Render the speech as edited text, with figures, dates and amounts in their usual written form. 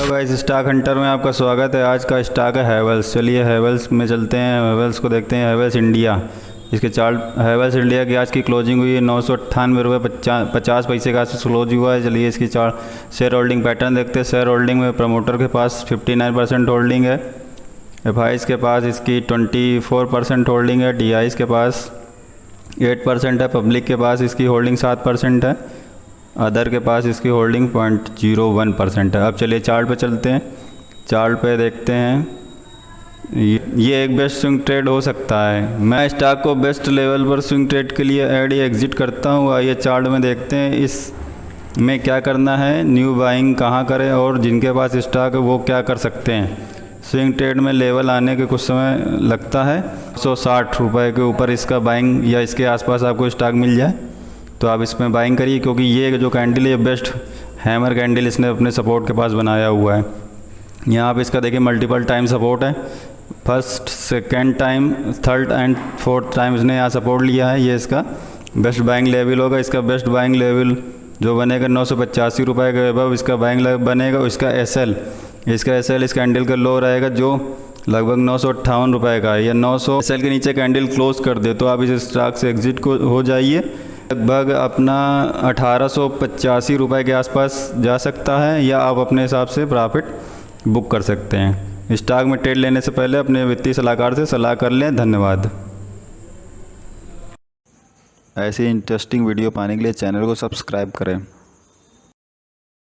Hello guys, stock Hunter में आपका स्वागत है। आज का स्टॉक है हैवेल्स। चलिए हैवेल्स में चलते हैं, हैवेल्स को देखते हैं। हैवेल्स इंडिया, इसके चार्ट। हैवेल्स इंडिया की आज की क्लोजिंग हुई है 998 रुपये 50 पैसे का क्लोज हुआ है। चलिए इसकी चार्ट शेयर होल्डिंग पैटर्न देखते हैं। शेयर होल्डिंग में प्रमोटर के पास 59% होल्डिंग है, एफआईज के पास इसकी 24% होल्डिंग है, डीआईज के पास 8% है, पब्लिक के पास इसकी होल्डिंग 7% है, अदर के पास इसकी होल्डिंग 0.01% है। अब चलिए चार्ट पे चलते हैं। चार्ट पे देखते हैं, ये एक बेस्ट स्विंग ट्रेड हो सकता है। मैं स्टॉक को बेस्ट लेवल पर स्विंग ट्रेड के लिए ऐड या एग्जिट करता हूँ। आइए चार्ट में देखते हैं इस में क्या करना है, न्यू बाइंग कहाँ करें और जिनके पास स्टॉक है वो क्या कर सकते हैं। स्विंग ट्रेड में लेवल आने के कुछ समय लगता है। 160 रुपये के ऊपर इसका बाइंग या इसके आसपास आपको स्टॉक मिल जाए तो आप इसमें बाइंग करिए, क्योंकि ये जो कैंडल है ये बेस्ट हैमर कैंडल इसने अपने सपोर्ट के पास बनाया हुआ है। यहाँ पे इसका देखिए मल्टीपल टाइम सपोर्ट है, first second time third and fourth time इसने यहाँ सपोर्ट लिया है। ये इसका बेस्ट बाइंग लेवल होगा। इसका बेस्ट बाइंग लेवल जो बनेगा 985 रुपये के अबव इसका बाइंग बनेगा। इसका एसएल इस कैंडल का लो रहेगा जो लगभग 958 रुपये का है, या 900 एसएल के नीचे कैंडल क्लोज कर दे तो आप इस स्टॉक से एग्जिट को हो जाइए। लगभग अपना 1885 रुपये के आसपास जा सकता है, या आप अपने हिसाब से प्रॉफिट बुक कर सकते हैं। स्टॉक में ट्रेड लेने से पहले अपने वित्तीय सलाहकार से सलाह कर लें। धन्यवाद। ऐसी इंटरेस्टिंग वीडियो पाने के लिए चैनल को सब्सक्राइब करें।